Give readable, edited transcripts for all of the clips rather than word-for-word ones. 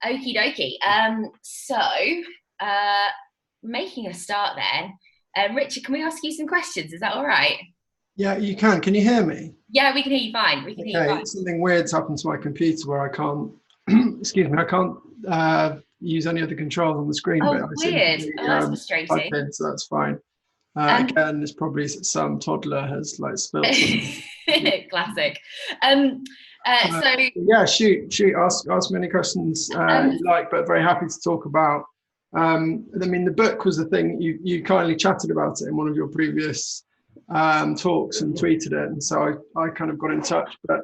Okie dokie. Uh, Making a start then. Richard, can we ask you some questions? Is that all right? Yeah, you can. Can you hear me? Yeah, we can hear you fine. We can hear you Okay, fine. something weird's happened to my computer where I can't, excuse me, I can't use any of the controls on the screen, but Oh, I seem to weird. be Oh, that's plugged frustrating. in, so that's fine. Um, Again, it's probably some toddler has like spilt something. Classic. Um, uh, Uh, so, yeah, shoot, ask me any questions um, you like, but very happy to talk about. I mean, the book was the thing you kindly chatted about it in one of your previous talks and tweeted it, and so I kind of got in touch. But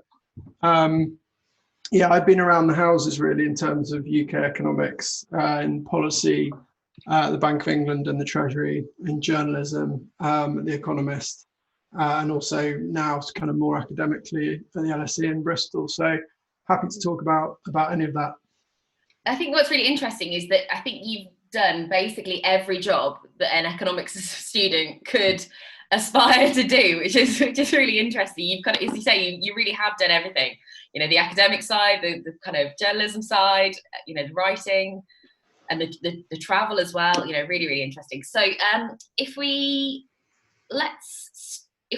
yeah, I've been around the houses really in terms of UK economics and policy, the Bank of England and the Treasury, in journalism, The Economist, and also now kind of more academically for the LSE in Bristol. So happy to talk about any of that. I think what's really interesting is that I think you've done basically every job that an economics student could aspire to do, which is really interesting. You've kind of, as you say, you really have done everything. You know, the academic side, the kind of journalism side, you know, the writing, and the travel as well. You know, really, really interesting. So, if we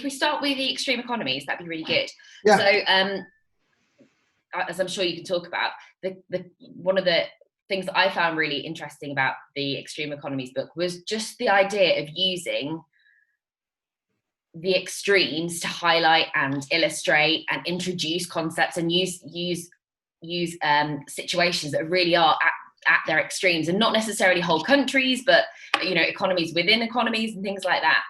start with the extreme economies, that'd be really good. Yeah. So, as I'm sure you can talk about, one of the things that I found really interesting about the Extreme Economies book was just the idea of using the extremes to highlight and illustrate and introduce concepts and use situations that really are at their extremes, and not necessarily whole countries, but you know, economies within economies and things like that.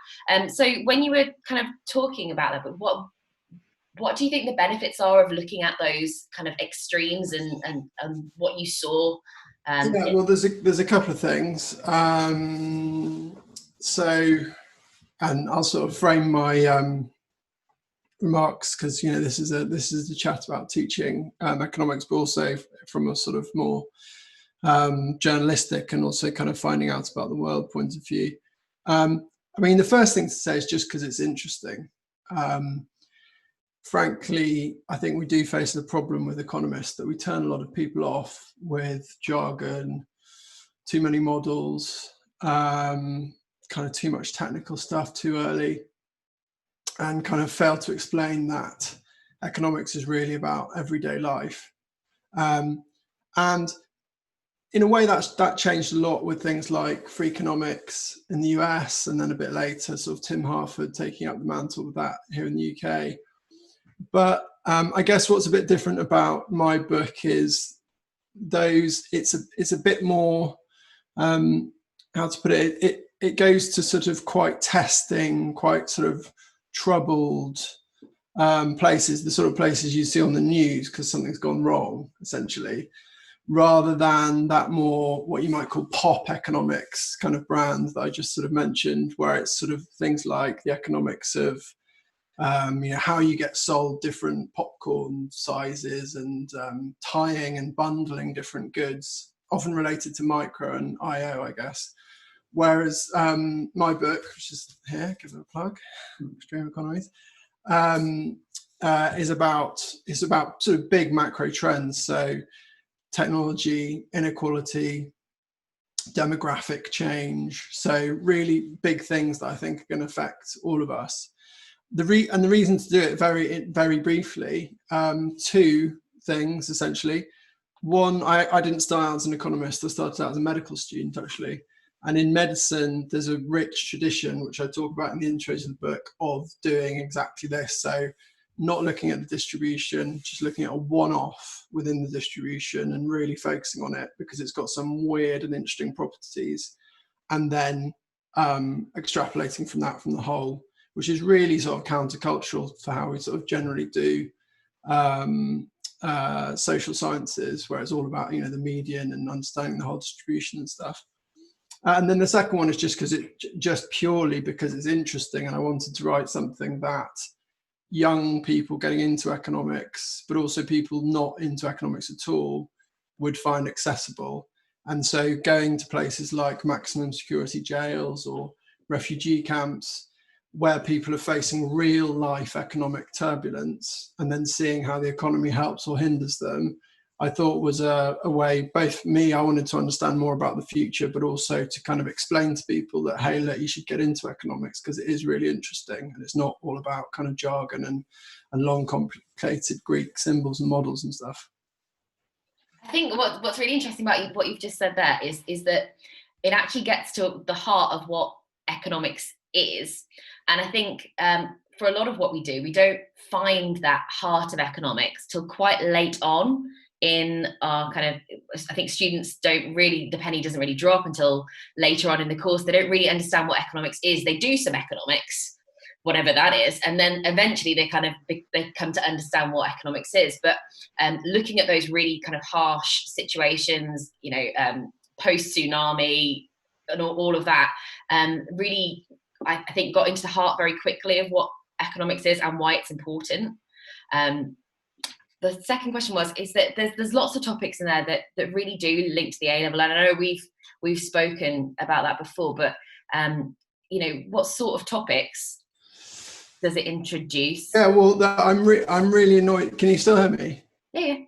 So when you were kind of talking about that, but what do you think the benefits are of looking at those kind of extremes and what you saw? Yeah, well, there's a couple of things. So, and I'll sort of frame my remarks because you know this is the chat about teaching economics, but also from a sort of more journalistic and also kind of finding out about the world point of view. I mean, the first thing to say is just because it's interesting. Frankly, I think we do face the problem with economists that we turn a lot of people off with jargon, too many models, kind of too much technical stuff too early, and kind of fail to explain that economics is really about everyday life. And in a way, that changed a lot with things like free economics in the US, and then a bit later, sort of Tim Harford taking up the mantle with that here in the UK. But I guess what's a bit different about my book is it's a bit more, how to put it, it goes to sort of quite testing, quite sort of troubled places, the sort of places you see on the news because something's gone wrong, essentially, rather than that more what you might call pop economics kind of brand that I just sort of mentioned, where it's sort of things like the economics of you know, how you get sold different popcorn sizes and tying and bundling different goods, often related to micro and IO, I guess. Whereas my book, which is here, give it a plug, Extreme Economies, is about sort of big macro trends. So technology, inequality, demographic change. So really big things that I think are going to affect all of us. The reason to do it very briefly, two things essentially. One, I didn't start out as an economist. I started out as a medical student actually, and in medicine there's a rich tradition, which I talk about in the intro to the book, of doing exactly this. So not looking at the distribution, just looking at a one-off within the distribution and really focusing on it because it's got some weird and interesting properties, and then extrapolating from that from the whole, which is really sort of countercultural for how we sort of generally do social sciences, where it's all about, you know, the median and understanding the whole distribution and stuff. And then the second one is just purely because it's interesting, and I wanted to write something that young people getting into economics, but also people not into economics at all, would find accessible. And so going to places like maximum security jails or refugee camps, where people are facing real life economic turbulence, and then seeing how the economy helps or hinders them, I thought was a way, both for me, I wanted to understand more about the future, but also to kind of explain to people that, hey, look, you should get into economics because it is really interesting, and it's not all about kind of jargon and long, complicated Greek symbols and models and stuff. I think what's really interesting about what you've just said there is that it actually gets to the heart of what economics is. And I think for a lot of what we do, we don't find that heart of economics till quite late on in our kind of, I think students don't really, the penny doesn't really drop until later on in the course. They don't really understand what economics is. They do some economics, whatever that is, and then eventually they come to understand what economics is. But looking at those really kind of harsh situations, you know, post tsunami and all of that, really, I think got into the heart very quickly of what economics is and why it's important. The second question is that there's lots of topics in there that really do link to the A level, and I know we've spoken about that before, but you know, what sort of topics does it introduce? Yeah, well, I'm really annoyed. Can you still hear me? Yeah.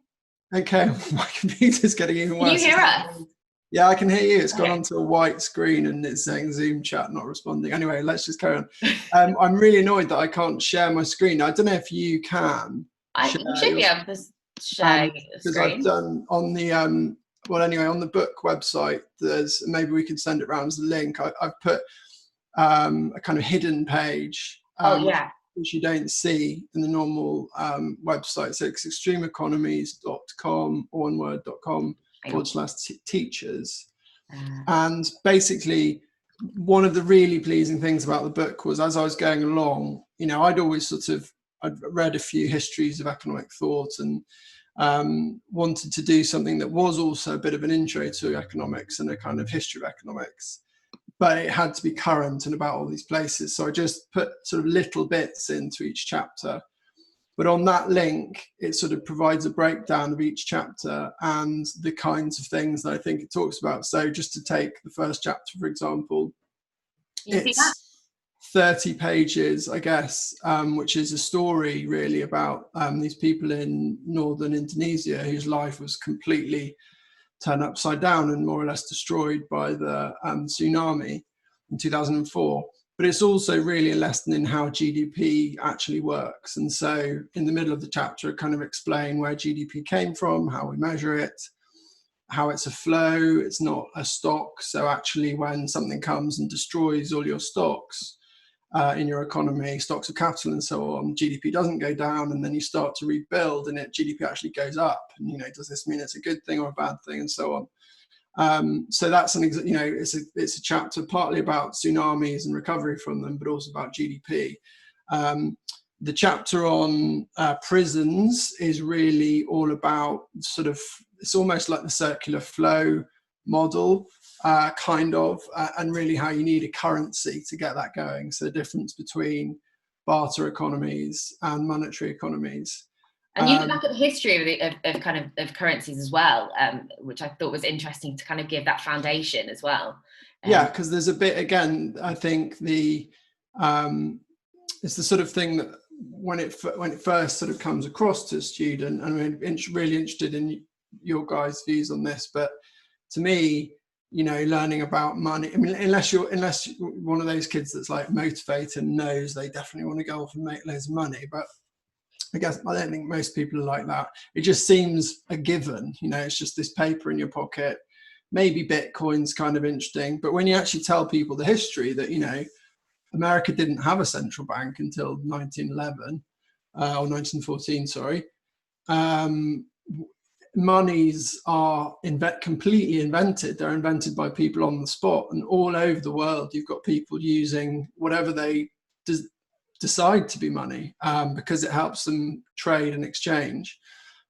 Okay, my computer's getting even worse. Can you hear us? Yeah, I can hear you. It's gone onto a white screen and it's saying Zoom chat not responding. Anyway, let's just carry on. I'm really annoyed that I can't share my screen. I don't know if you can. You should be able to share the because screen. I've done on the well, anyway, on the book website, there's, maybe we can send it around as a link. I've put a kind of hidden page. Which you don't see in the normal website. So it's extremeeconomies.com, or one word.com /teachers. And basically, one of the really pleasing things about the book was, as I was going along, you know, I'd read a few histories of economic thought and wanted to do something that was also a bit of an intro to economics and a kind of history of economics. But it had to be current and about all these places. So I just put sort of little bits into each chapter. But on that link, it sort of provides a breakdown of each chapter and the kinds of things that I think it talks about. So just to take the first chapter, for example, it's 30 pages, I guess, which is a story really about these people in northern Indonesia whose life was completely turned upside down and more or less destroyed by the tsunami in 2004. But it's also really a lesson in how GDP actually works. And so in the middle of the chapter, I kind of explain where GDP came from, how we measure it, how it's a flow, it's not a stock. So actually when something comes and destroys all your stocks in your economy, stocks of capital and so on, GDP doesn't go down, and then you start to rebuild and GDP actually goes up. And, you know, does this mean it's a good thing or a bad thing, and so on. So that's you know, it's a chapter partly about tsunamis and recovery from them, but also about GDP. The chapter on prisons is really all about sort of, it's almost like the circular flow model, and really how you need a currency to get that going. So the difference between barter economies and monetary economies. And you look back at the history of currencies as well, which I thought was interesting to kind of give that foundation as well. Yeah, because there's a bit, again, I think it's the sort of thing that when it first sort of comes across to a student, and I'm really interested in your guys' views on this, but to me, you know, learning about money, I mean, unless you're one of those kids that's like motivated and knows they definitely want to go off and make loads of money, but I guess I don't think most people are like that. It just seems a given, you know, it's just this paper in your pocket. Maybe Bitcoin's kind of interesting, but when you actually tell people the history that, you know, America didn't have a central bank until 1911 or 1914, sorry. Monies are completely invented. They're invented by people on the spot, and all over the world, you've got people using whatever they decide to be money because it helps them trade and exchange.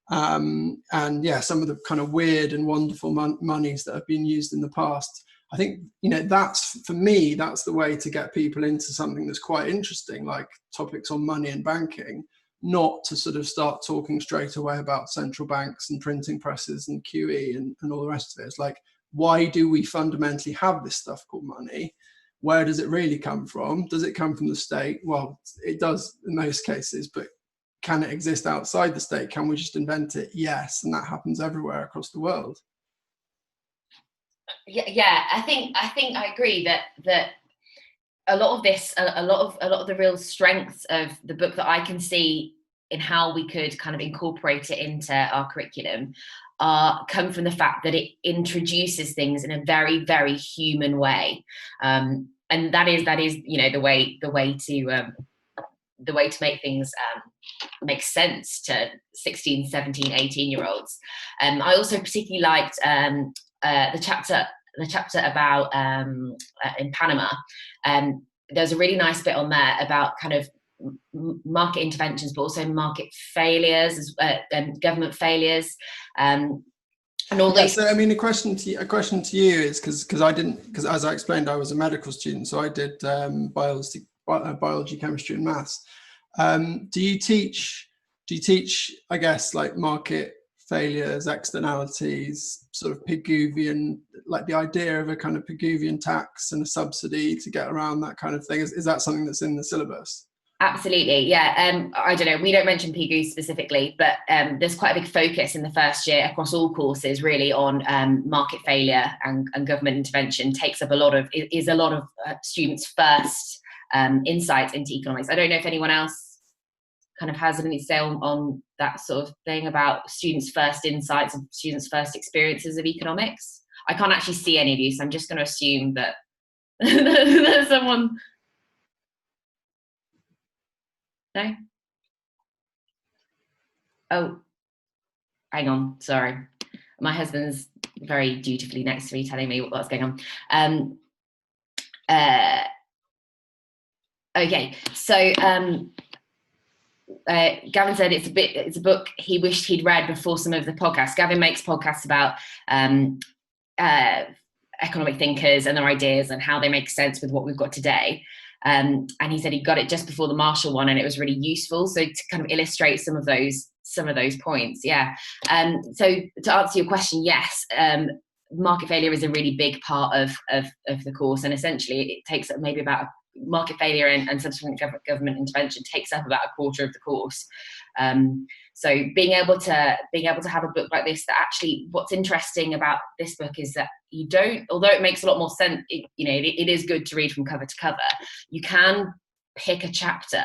And yeah, some of the kind of weird and wonderful monies that have been used in the past. I think, you know, that's, for me, that's the way to get people into something that's quite interesting, like topics on money and banking, not to sort of start talking straight away about central banks and printing presses and QE and all the rest of it. It's like, why do we fundamentally have this stuff called money? Where does it really come from? Does it come from the state? Well, it does in most cases, but can it exist outside the state? Can we just invent it? Yes, and that happens everywhere across the world. Yeah, I think I agree that a lot of this, a lot of the real strengths of the book that I can see in how we could kind of incorporate it into our curriculum come from the fact that it introduces things in a very, very human way, and that is the way to make things make sense to 16, 17, 18-year-olds. I also particularly liked the chapter about in Panama. There's a really nice bit on there about kind of market interventions, but also market failures and government failures. And all those. So I mean, a question to you is because as I explained, I was a medical student, so I did biology, chemistry, and maths. Do you teach, I guess, like market failures, externalities, sort of Pigouvian, like the idea of a kind of Pigouvian tax and a subsidy to get around that kind of thing? Is that something that's in the syllabus? Absolutely, yeah. I don't know, we don't mention Pigou specifically, but there's quite a big focus in the first year across all courses really on market failure and government intervention. Takes up a lot of students' first insights into economics. I don't know if anyone else kind of has anything to say on that sort of thing about students' first insights and students' first experiences of economics. I can't actually see any of you, so I'm just going to assume that there's someone. No? Oh, hang on, sorry. My husband's very dutifully next to me telling me what's going on. Okay, so Gavin said it's a book he wished he'd read before some of the podcasts. Gavin makes podcasts about economic thinkers and their ideas and how they make sense with what we've got today. And he said he got it just before the Marshall one, and it was really useful. So to kind of illustrate some of those points, yeah. So to answer your question, yes, market failure is a really big part of the course, and essentially it takes up maybe about market failure and subsequent government intervention takes up about a quarter of the course. So being able to have a book like this, that actually, what's interesting about this book is that you don't, although it makes a lot more sense, it is good to read from cover to cover. You can pick a chapter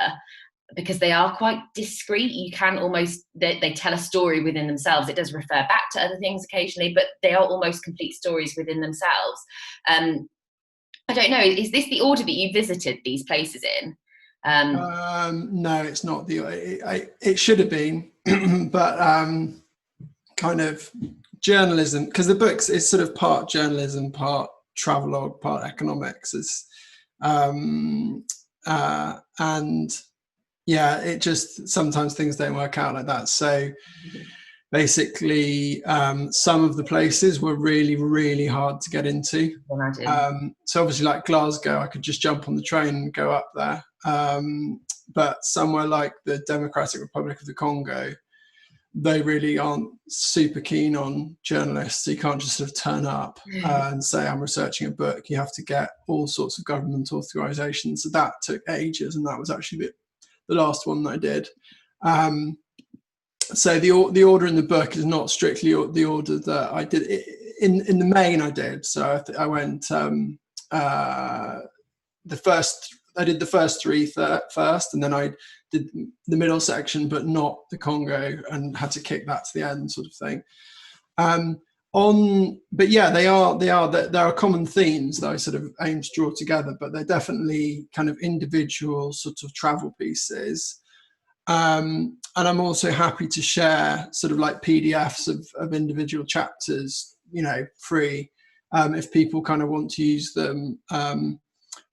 because they are quite discrete. You can almost, they tell a story within themselves. It does refer back to other things occasionally, but they are almost complete stories within themselves. I don't know, is this the order that you visited these places in? No, it's not it should have been, but kind of journalism, because the books is sort of part journalism, part travelogue, part economics. And yeah, it just, sometimes things don't work out like that. So basically, some of the places were really, really hard to get into. So obviously, like Glasgow, I could just jump on the train and go up there. But somewhere like the Democratic Republic of the Congo, they really aren't super keen on journalists. So you can't just sort of turn up and say, I'm researching a book. You have to get all sorts of government authorizations. So that took ages, and that was actually the last one that I did. So the order in the book is not strictly the order that I did. In the main, I did. So I went I did the first three first, and then I did the middle section, but not the Congo, and had to kick that to the end, sort of thing. But yeah, there are common themes that I sort of aim to draw together, but they're definitely kind of individual sort of travel pieces. And I'm also happy to share sort of like PDFs of individual chapters, free, if people kind of want to use them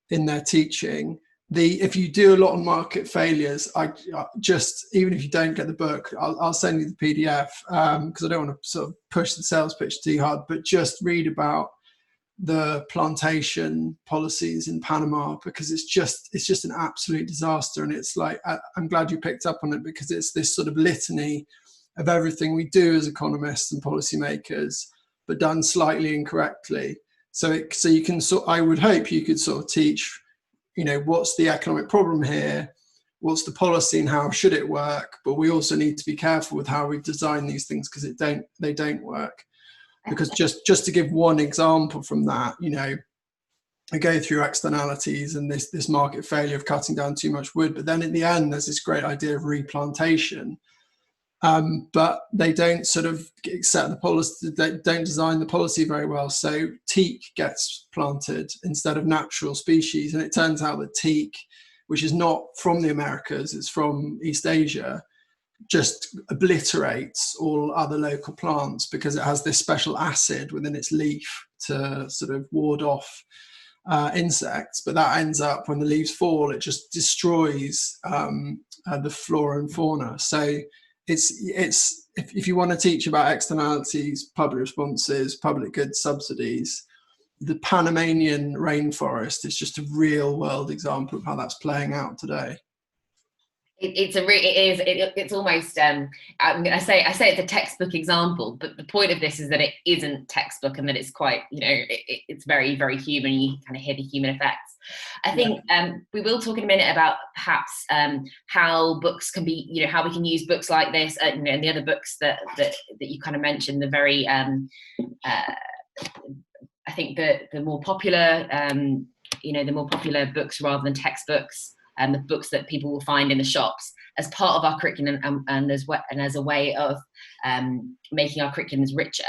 in their teaching. If you do a lot on market failures, I just, even if you don't get the book, I'll send you the PDF, because I don't want to sort of push the sales pitch too hard, but just read about the plantation policies in Panama, because it's just an absolute disaster. And it's like, I'm glad you picked up on it, because it's this sort of litany of everything we do as economists and policymakers, but done slightly incorrectly. So you can I would hope you could sort of teach, what's the economic problem here? what's the policy and how should it work, but we also need to be careful with how we design these things because they don't work. Because just to give one example from that, you know, I go through externalities and this market failure of cutting down too much wood, but then in the end there's this great idea of replantation. But they don't sort of set the policy, they don't design the policy very well. So teak gets planted instead of natural species. And it turns out that teak, which is not from the Americas, it's from East Asia, just obliterates all other local plants because it has this special acid within its leaf to sort of ward off insects. But that ends up, when the leaves fall, it just destroys the flora and fauna. So it's if you want to teach about externalities, public responses, public goods subsidies, the Panamanian rainforest is just a real world example of how that's playing out today. It's almost I say it's a textbook example, but the point of this is that it isn't textbook and that it's quite, you know, it's very, very human. You kind of hear the human effects. I think we will talk in a minute about perhaps how books can be, you know, how we can use books like this, you know, and the other books that you kind of mentioned, the very I think the more popular you know, the more popular books rather than textbooks. And the books that people will find in the shops as part of our curriculum and as a way of making our curriculums richer.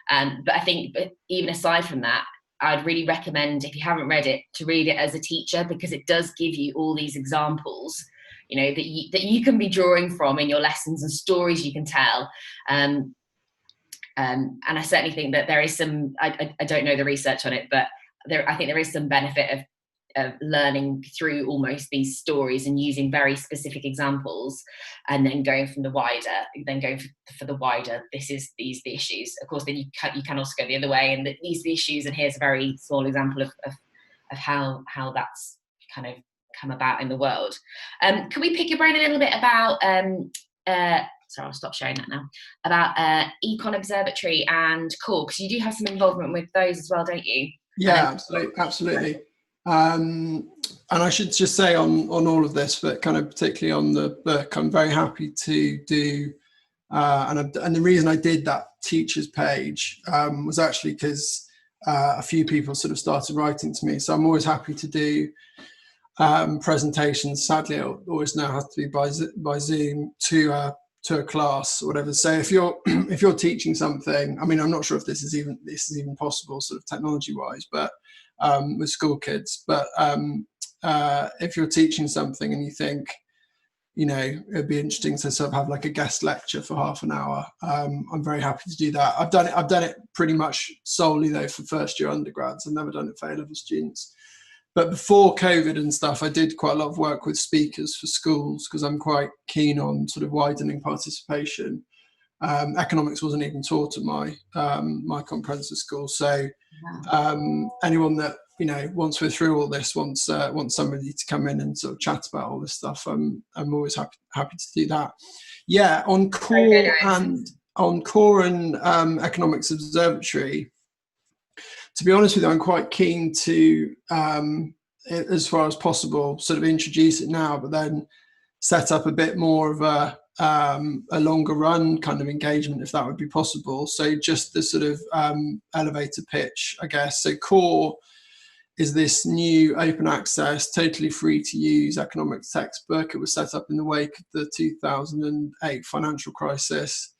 But I think, even aside from that, I'd really recommend, if you haven't read it, to read it as a teacher, because it does give you all these examples, you know, that you can be drawing from in your lessons and stories you can tell. And I certainly think that there is some, I don't know the research on it, but I think there is some benefit of learning through almost these stories and using very specific examples, and then going from the wider, for the wider, these the issues. Of course, then you can also go the other way, and these are the issues, and here's a very small example of how that's kind of come about in the world. Can we pick your brain a little bit about sorry, I'll stop sharing that now, about EconEdChat and Core, because you do have some involvement with those as well, don't you? Yeah, absolutely. And I should just say on all of this, but kind of particularly on the book, I'm very happy to do, and the reason I did that teachers page was actually because a few people sort of started writing to me. So I'm always happy to do presentations. Sadly, it always now has to be by Zoom to a class or whatever. So if you're teaching something, I mean, I'm not sure if this is even possible, sort of technology wise, but with school kids. But if you're teaching something and you think, you know, it'd be interesting to sort of have like a guest lecture for half an hour, I'm very happy to do that. I've done it pretty much solely though for first year undergrads. I've never done it for A-level students. But before COVID and stuff, I did quite a lot of work with speakers for schools because I'm quite keen on sort of widening participation. Economics wasn't even taught at my comprehensive school, so anyone that, you know, once we're through all this, wants somebody to come in and sort of chat about all this stuff, I'm always happy to do that. Yeah, on Core and Economics Observatory. To be honest with you, I'm quite keen to, as far as possible, sort of introduce it now, but then set up a bit more of a longer run kind of engagement, if that would be possible. So just the sort of elevator pitch, I guess. So Core is this new open access, totally free to use economics textbook. It was set up in the wake of the 2008 financial crisis.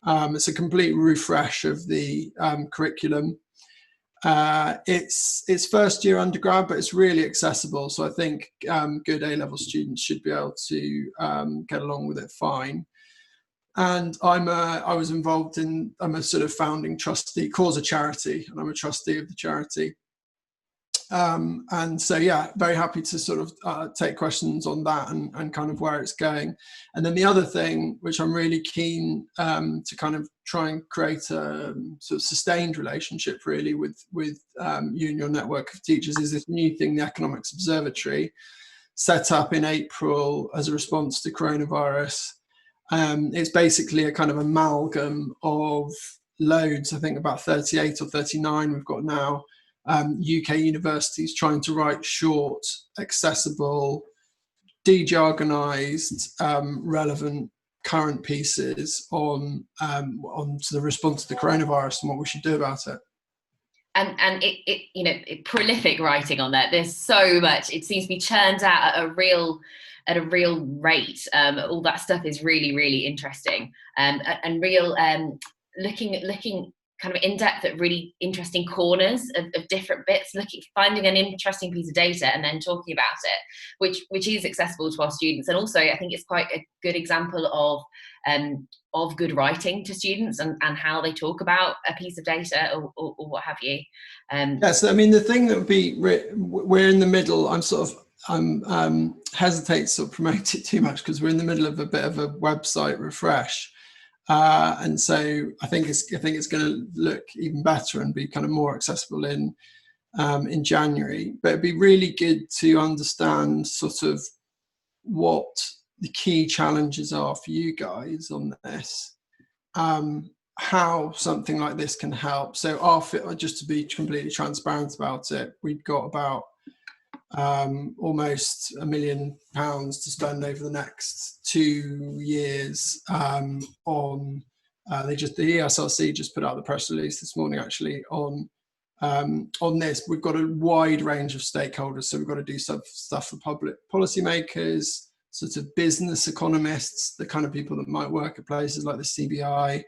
It's a complete refresh of the curriculum. It's first year undergrad, but it's really accessible. So I think good A-level students should be able to get along with it fine. And I'm a sort of founding trustee. Core's a charity, and I'm a trustee of the charity. And so, yeah, very happy to sort of take questions on that and kind of where it's going. And then the other thing, which I'm really keen to kind of try and create a sort of sustained relationship really with you and your network of teachers, is this new thing, the Economics Observatory, set up in April as a response to coronavirus. It's basically a kind of amalgam of loads, I think about 38 or 39 we've got now, UK universities trying to write short, accessible, de-jargonized, relevant current pieces on the response to the coronavirus and what we should do about it. And it prolific writing on that. There's so much. It seems to be churned out at a real rate. All that stuff is really, really interesting, and real looking kind of in depth at really interesting corners of different bits, finding an interesting piece of data and then talking about it, which is accessible to our students. And also I think it's quite a good example of good writing to students and how they talk about a piece of data or what have you. So I mean, the thing that would be, we're in the middle, I'm hesitate to sort of promote it too much because we're in the middle of a bit of a website refresh. And so I think it's going to look even better and be kind of more accessible in January. But it'd be really good to understand sort of what the key challenges are for you guys on this, how something like this can help. So just to be completely transparent about it, we've got about almost £1 million to spend over the next 2 years on the ESRC just put out the press release this morning actually on this. We've got a wide range of stakeholders, so we've got to do some stuff for public policymakers, sort of business economists, the kind of people that might work at places like the CBI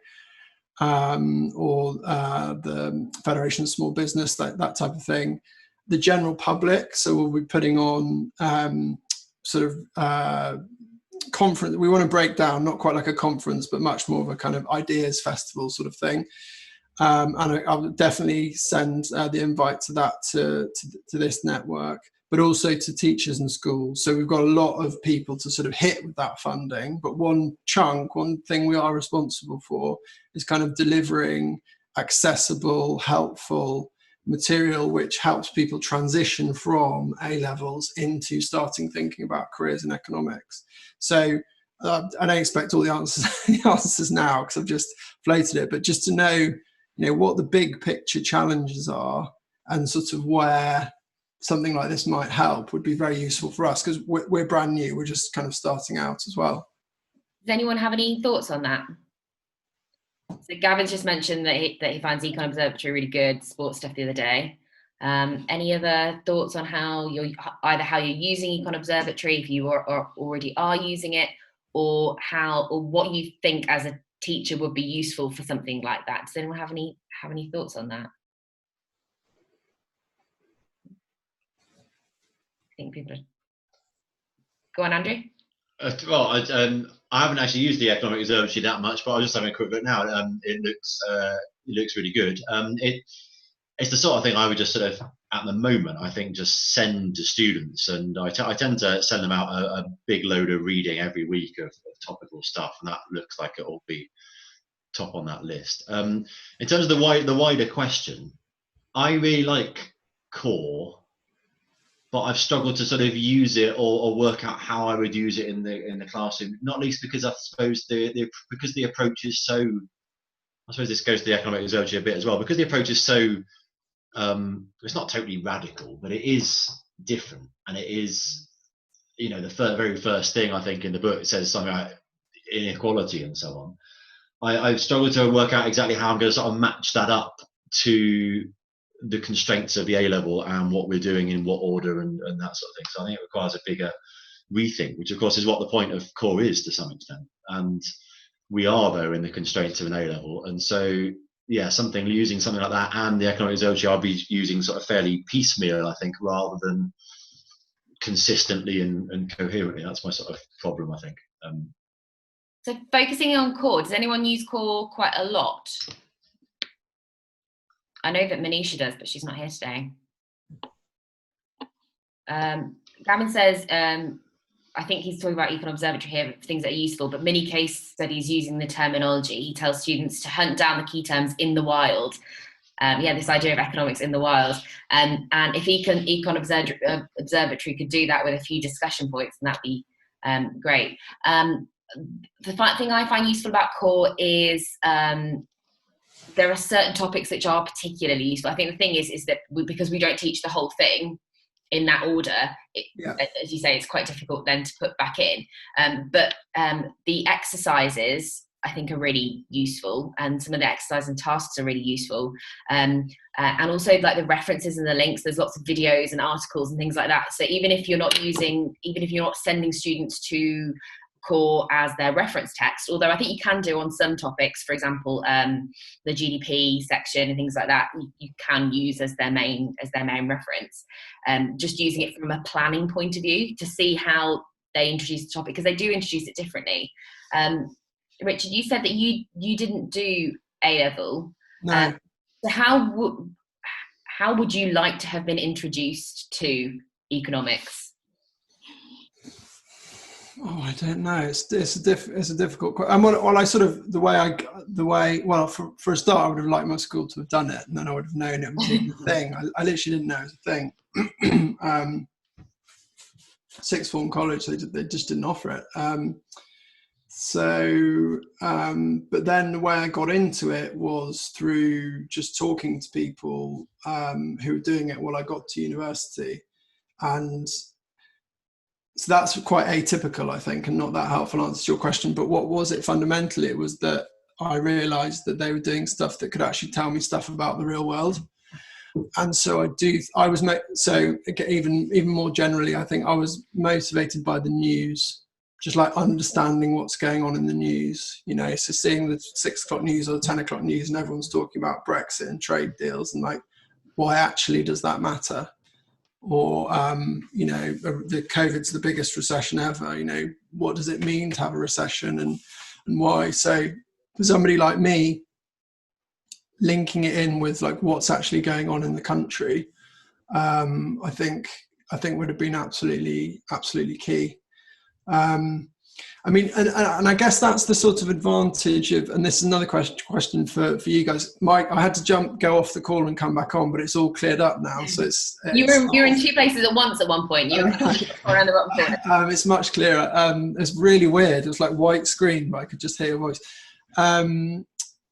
or the Federation of Small Business, that type of thing. The general public, so we'll be putting on conference. We want to break down, not quite like a conference, but much more of a kind of ideas festival sort of thing. And I'll definitely send the invite to that to this network, but also to teachers and schools. So we've got a lot of people to sort of hit with that funding. But one thing we are responsible for is kind of delivering accessible, helpful material which helps people transition from A levels into starting thinking about careers in economics. So I don't expect all the answers now because I've just floated it, but just to know, what the big picture challenges are and sort of where something like this might help would be very useful for us because we're brand new. We're just kind of starting out as well. Does anyone have any thoughts on that? So Gavin's just mentioned that he finds EconObservatory really good, sports stuff the other day. Any other thoughts on how you're using EconObservatory, if you already are using it, or what you think as a teacher would be useful for something like that? Does anyone have any thoughts on that? I think people go on, Andrew. I haven't actually used the Economic Observatory that much, but I'll just have a quick look now. It looks really good. It's the sort of thing I would just sort of, at the moment, I think just send to students, and I tend to send them out a big load of reading every week of topical stuff, and that looks like it will be top on that list. In terms of the wider question, I really like core, but I've struggled to sort of use it or work out how I would use it in the classroom. Not least because I suppose because the approach is so. I suppose this goes to the Economic Observatory a bit as well. Because the approach is so, it's not totally radical, but it is different, and it is, the very first thing I think in the book, it says something like inequality and so on. I've struggled to work out exactly how I'm going to sort of match that up to the constraints of the A level and what we're doing in what order and that sort of thing. So I think it requires a bigger rethink, which of course is what the point of core is to some extent. And we are there in the constraints of an A level. And so, using something like that and the Economic Observatory, I'll be using sort of fairly piecemeal, I think, rather than consistently and coherently. That's my sort of problem, I think. So focusing on core, does anyone use core quite a lot? I know that Manisha does, but she's not here today. Gavin says, I think he's talking about EconObservatory here, things that are useful, but mini case studies using the terminology. He tells students to hunt down the key terms in the wild. This idea of economics in the wild. And if EconObservatory could do that with a few discussion points, then that'd be great. The thing I find useful about core is there are certain topics which are particularly useful. I think the thing is that because we don't teach the whole thing, in that order, Yeah. as you say, it's quite difficult then to put back in. But the exercises, I think, are really useful, and some of the exercise and tasks are really useful. And also like the references and the links, there's lots of videos and articles and things like that. So even if you're not sending students to core as their reference text, although I think you can do on some topics, for example, the GDP section and things like that, you can use as their main reference. Just using it from a planning point of view to see how they introduce the topic, because they do introduce it differently. Richard, you said that you didn't do A-level. No. So how would you like to have been introduced to economics? Oh, I don't know. It's a difficult question. And for a start, I would have liked my school to have done it, and then I would have known it was even a thing. I literally didn't know it was a thing. Sixth form college, they just didn't offer it. But then the way I got into it was through just talking to people who were doing it while I got to university, and so that's quite atypical, I think, and not that helpful answer to your question. But what was it fundamentally? It was that I realised that they were doing stuff that could actually tell me stuff about the real world. And so even more generally, I think I was motivated by the news, just like understanding what's going on in the news, so seeing the 6 o'clock news or the 10 o'clock news and everyone's talking about Brexit and trade deals and like, why actually does that matter? Or, the COVID's the biggest recession ever, what does it mean to have a recession and why? So for somebody like me, linking it in with like what's actually going on in the country, I think would have been absolutely key. And I guess that's the sort of advantage of, and this is another question for you guys. Mike, I had to go off the call and come back on, but it's all cleared up now. So you were in 2 places at once at one point. You were around the bottom corner. It's much clearer. It's really weird. It was like white screen, but I could just hear your voice.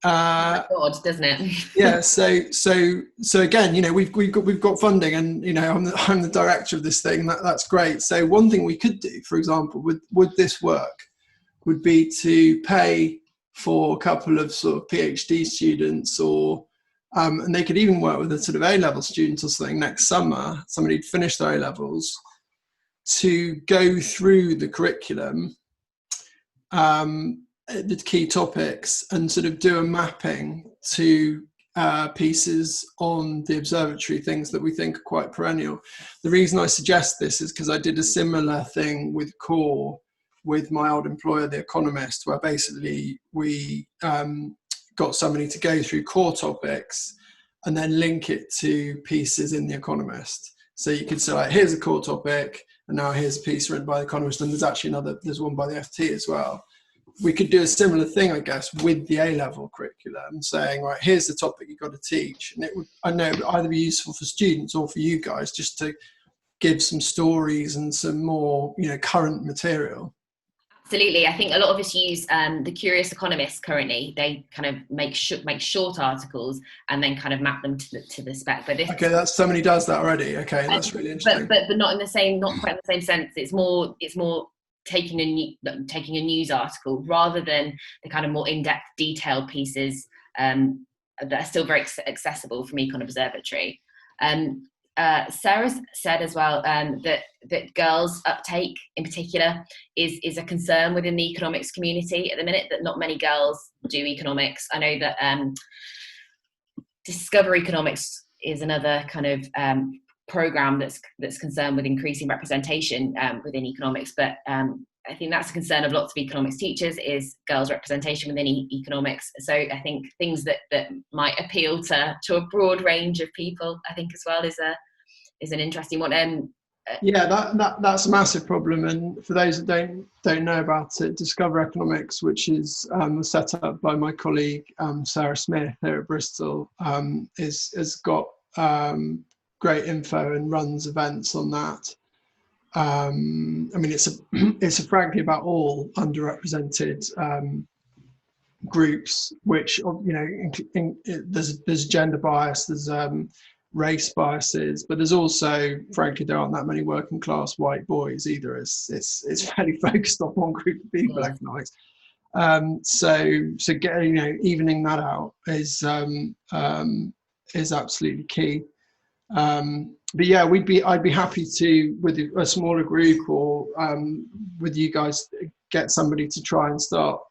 God, doesn't it? Yeah. So again, we've got funding, and I'm the director of this thing. That's great. So one thing we could do, for example, would this work, would be to pay for a couple of sort of PhD students, or and they could even work with a sort of A-level student or something next summer, somebody who'd finished their A-levels, to go through the curriculum, the key topics, and sort of do a mapping to pieces on the observatory, things that we think are quite perennial. The reason I suggest this is because I did a similar thing with core with my old employer, The Economist, where basically we got somebody to go through core topics and then link it to pieces in The Economist. So you could say, like, here's a core topic, and now here's a piece written by The Economist, and there's actually there's one by the FT as well. We could do a similar thing, I guess, with the A-level curriculum, saying, right, here's the topic you've got to teach. And it would either be useful for students or for you guys, just to give some stories and some more, current material. Absolutely. I think a lot of us use the Curious Economist currently. They kind of make short articles and then kind of map them to the spec. But that's somebody does that already. Okay, that's really interesting. But not quite in the same sense. It's more taking a news article rather than the kind of more in-depth, detailed pieces that are still very accessible from Econ Observatory. Sarah said as well that girls' uptake in particular is a concern within the economics community at the minute, that not many girls do economics. I know that Discover Economics is another kind of program that's concerned with increasing representation within economics, but I think that's a concern of lots of economics teachers, is girls' representation within economics. So I think things that might appeal to a broad range of people, I think as well, is an interesting one. That's a massive problem. And for those that don't know about it, Discover Economics, which is set up by my colleague Sarah Smith here at Bristol, has got great info and runs events on that. It's frankly about all underrepresented groups, which there's gender bias, there's race biases, but there's also, frankly, there aren't that many working class white boys either. It's fairly focused on one group of people, economics. So getting, evening that out is absolutely key. But yeah, I'd be happy to, with a smaller group or with you guys, get somebody to try and start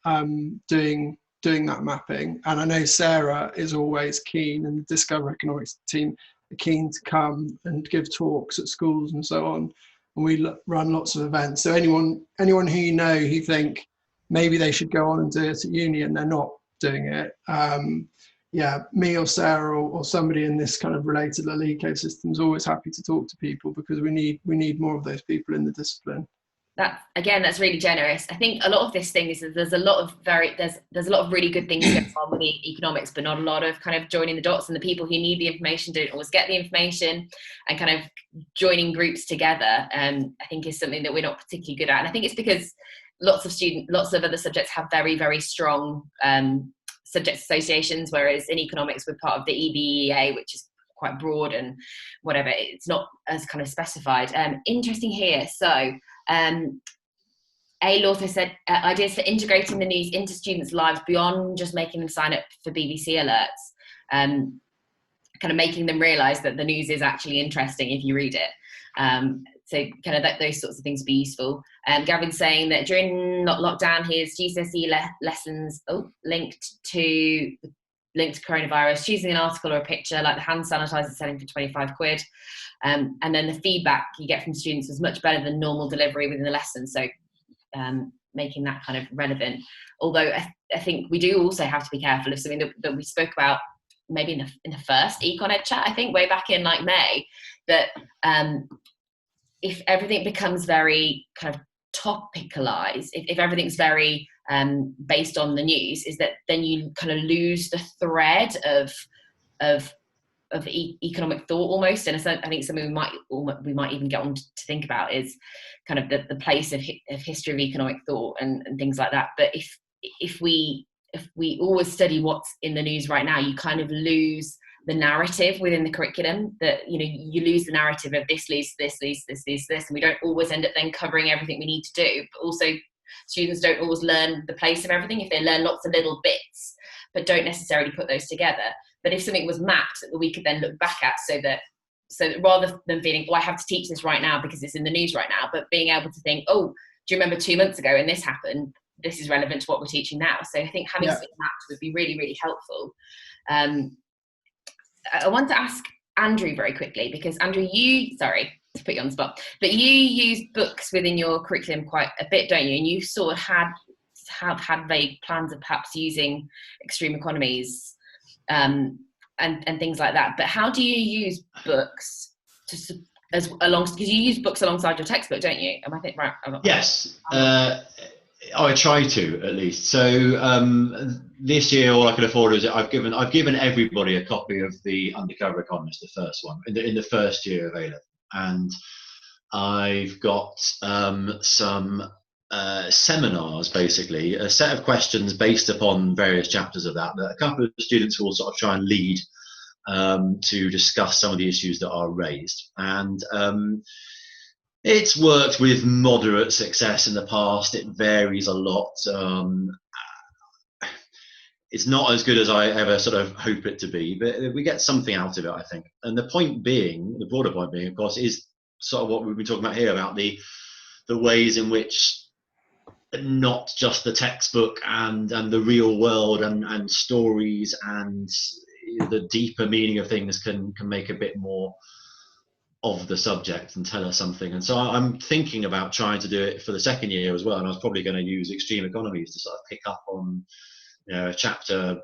doing that mapping. And I know Sarah is always keen, and the Discover Economics team are keen to come and give talks at schools and so on. And we run lots of events. So anyone who who think maybe they should go on and do it at uni and they're not doing it, me or Sarah or somebody in this kind of related little ecosystem is always happy to talk to people, because we need more of those people in the discipline. That's really generous. I think a lot of this thing is that there's a lot of really good things going on with economics, but not a lot of kind of joining the dots, and the people who need the information don't always get the information, and kind of joining groups together, I think is something that we're not particularly good at. And I think it's because lots of other subjects have very, very strong subject associations, whereas in economics we're part of the EBEA, which is quite broad and whatever, it's not as kind of specified. Interesting here. So A. Lawther said ideas for integrating the news into students' lives beyond just making them sign up for BBC alerts, kind of making them realise that the news is actually interesting if you read it. So kind of those sorts of things would be useful. Gavin's saying that during lockdown, his GCSE lessons linked to coronavirus, choosing an article or a picture like the hand sanitizer selling for 25 quid. And then the feedback you get from students was much better than normal delivery within the lesson. So making that kind of relevant. Although I think we do also have to be careful of something that we spoke about maybe in the first EconEdChat, I think way back in like May, that if everything becomes very kind of topicalized, if everything's very based on the news, is that then you kind of lose the thread of economic thought almost. And I think something we might even get on to think about is kind of the place of history of economic thought and things like that. But if we always study what's in the news right now, you kind of lose the narrative within the curriculum, that you lose the narrative of this leads to this, and we don't always end up then covering everything we need to do. But also students don't always learn the place of everything if they learn lots of little bits but don't necessarily put those together. But if something was mapped that we could then look back at, so that rather than feeling, I have to teach this right now because it's in the news right now, but being able to think, do you remember 2 months ago and this happened, this is relevant to what we're teaching now. So I think having something mapped would be really, really helpful. I want to ask Andrew very quickly, because Andrew, sorry to put you on the spot, but you use books within your curriculum quite a bit, don't you? And you sort of have had vague plans of perhaps using extreme economies and things like that. But how do you use books because you use books alongside your textbook, don't you? Am I think right? Yes. I try to, at least. So this year, all I could afford is I've given everybody a copy of the Undercover Economist, the first one, in the first year of A-level, and I've got some seminars, basically a set of questions based upon various chapters of that a couple of students will sort of try and lead to discuss some of the issues that are raised, and it's worked with moderate success in the past. It varies a lot. It's not as good as I ever sort of hope it to be, but we get something out of it, I think. And the broader point being, of course, is sort of what we've been talking about here, about the ways in which not just the textbook and the real world and stories and the deeper meaning of things can make a bit more of the subject and tell us something. And so I'm thinking about trying to do it for the second year as well, and I was probably going to use extreme economies to sort of pick up on a chapter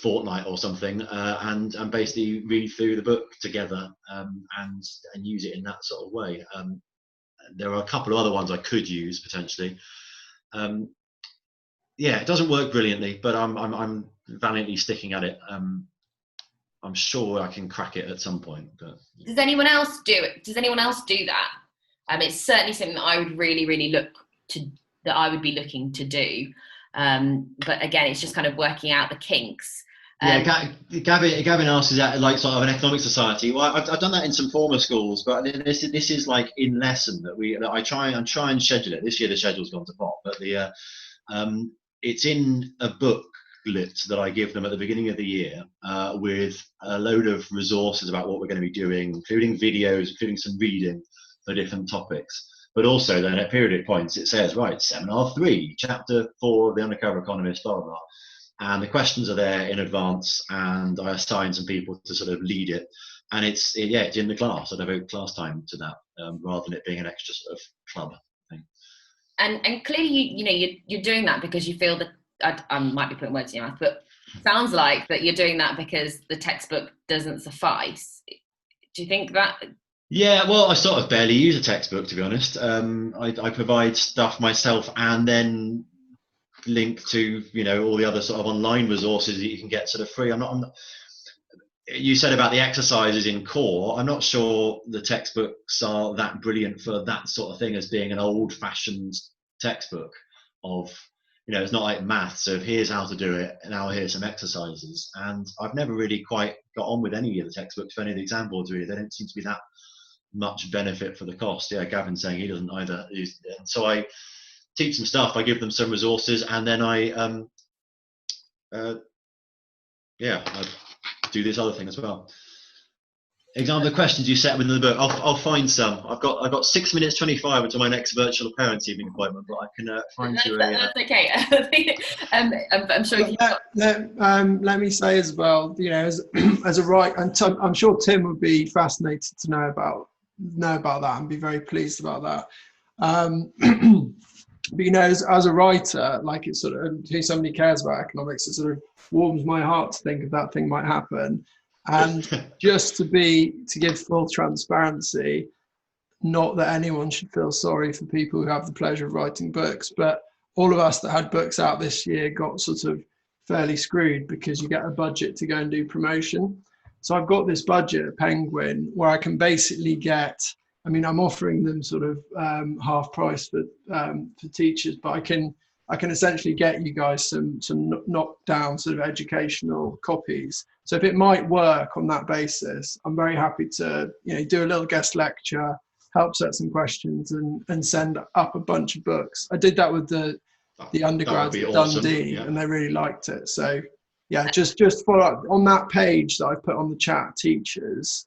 fortnight or something, and basically read through the book together and use it in that sort of way. There are a couple of other ones I could use potentially. It doesn't work brilliantly, but I'm valiantly sticking at it. I'm sure I can crack it at some point. But does anyone else do it? Does anyone else do that? It's certainly something that I would really, really be looking to do. But again, it's just kind of working out the kinks. Gavin asks, is that like sort of an economic society? Well, I've done that in some former schools, but this is like in lesson that I try and schedule it. This year the schedule's gone to pot, but it's in a booklet that I give them at the beginning of the year with a load of resources about what we're going to be doing, including videos, including some reading for different topics. But also then at periodic points it says, right, seminar 3, chapter 4 of the Undercover Economist, blah, blah, blah. And the questions are there in advance, and I assign some people to sort of lead it. And it's in the class. I devote class time to that rather than it being an extra sort of club thing. And clearly, you're doing that because you feel that, I might be putting words in your mouth, but sounds like that you're doing that because the textbook doesn't suffice. Do you think that? Yeah, well, I sort of barely use a textbook, to be honest. I provide stuff myself and then link to, all the other sort of online resources that you can get sort of free. I'm not, you said about the exercises in core. I'm not sure the textbooks are that brilliant for that sort of thing as being an old-fashioned textbook of, it's not like maths of here's how to do it, and now here's some exercises. And I've never really quite got on with any of the textbooks for any of the exam boards, really. They don't seem to be that much benefit for the cost. Yeah, Gavin's saying he doesn't either. And so I teach them stuff, I give them some resources, and then I do this other thing as well. Example of the questions you set within the book. I'll find some. I've got 6 minutes 25 until my next virtual parents evening appointment, but I can find you a. That's okay. I'm sure. Let me say as well, as a writer, and I'm sure Tim would be fascinated to know about that and be very pleased about that. But as a writer, like it's sort of who somebody cares about economics, it sort of warms my heart to think if that thing might happen. And just to give full transparency, not that anyone should feel sorry for people who have the pleasure of writing books, but all of us that had books out this year got sort of fairly screwed because you get a budget to go and do promotion. So I've got this budget at Penguin where I can basically get, I'm offering them sort of half price for teachers, but I can essentially get you guys some knockdown sort of educational copies. So if it might work on that basis, I'm very happy to do a little guest lecture, help set some questions, and send up a bunch of books. I did that with the undergrads at Dundee, and they really liked it. So yeah, just follow up on that page that I put on the chat, teachers.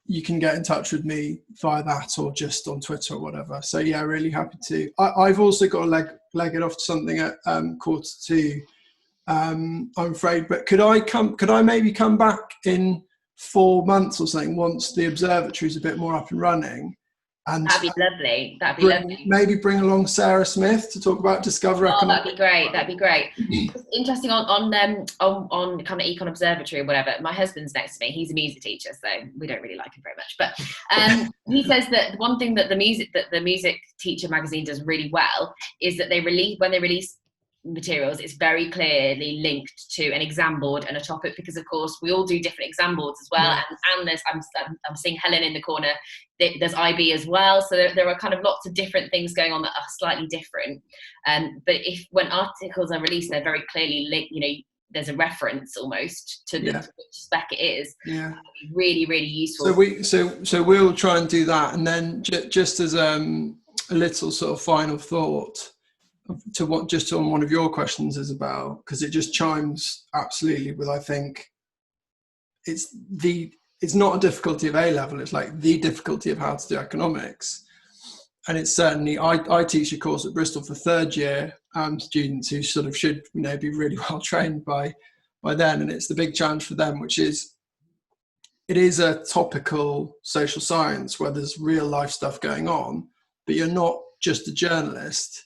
You can get in touch with me via that or just on Twitter or whatever. So yeah, really happy to. I've also got to leg it off to something at 1:45. I'm afraid, but could I maybe come back in 4 months or something once the observatory's a bit more up and running? And that'd be lovely. Lovely. Maybe bring along Sarah Smith to talk about Discover Economics. That'd be great. It's interesting on kind of Econ Observatory or whatever. My husband's next to me. He's a music teacher, so we don't really like him very much. But he says that one thing that the music teacher magazine does really well is that when they release materials, it's very clearly linked to an exam board and a topic, because of course we all do different exam boards as well. Yeah. And there's I'm seeing Helen in the corner. There's IB as well, so there are kind of lots of different things going on that are slightly different. But when articles are released, they're very clearly linked. There's a reference almost to which spec it is. Yeah, really, really useful. So we'll try and do that, and then just as a little sort of final thought to what just on one of your questions, Isabel, because it just chimes absolutely with, I think it's not a difficulty of A-level, it's like the difficulty of how to do economics. And it's certainly, I teach a course at Bristol for third year students who sort of should be really well trained by then, and it's the big challenge for them, which is it is a topical social science where there's real life stuff going on, but you're not just a journalist.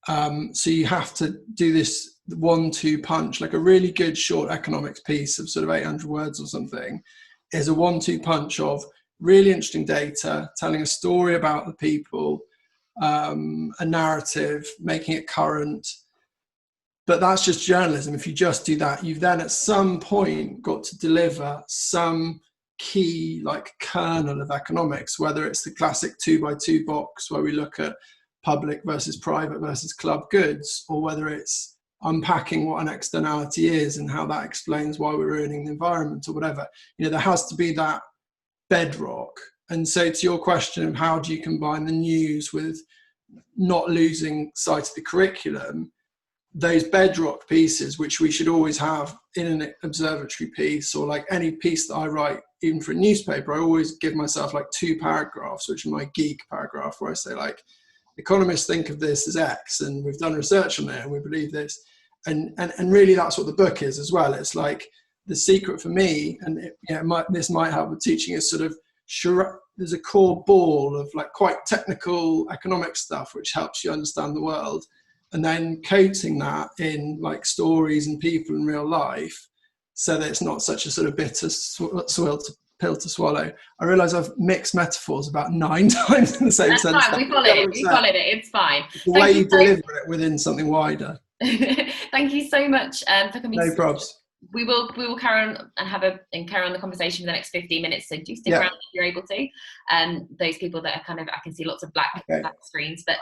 So you have to do this 1-2 punch, like a really good short economics piece of sort of 800 words or something is a 1-2 punch of really interesting data, telling a story about the people, a narrative, making it current. But that's just journalism. If you just do that, you've then at some point got to deliver some key like kernel of economics, whether it's the classic 2x2 box where we look at public versus private versus club goods, or whether it's unpacking what an externality is and how that explains why we're ruining the environment or whatever. There has to be that bedrock. And so to your question of how do you combine the news with not losing sight of the curriculum, those bedrock pieces, which we should always have in an observatory piece, or like any piece that I write, even for a newspaper, I always give myself like 2 paragraphs, which are my geek paragraph, where I say like, economists think of this as X, and we've done research on it, and we believe this. And really that's what the book is as well. It's like the secret for me, and this might help with teaching, is sort of there's a core ball of like quite technical economic stuff, which helps you understand the world. And then coating that in like stories and people in real life, so that it's not such a sort of bitter pill to swallow. I realise I've mixed metaphors about 9 times in the same sentence. That's fine. We followed it. It's fine. The way you deliver it within something wider. Thank you so much for coming. No probs. We will carry on and carry on the conversation for the next 15 minutes. So do stick around if you're able to. Those people that are kind of, I can see lots of black screens. But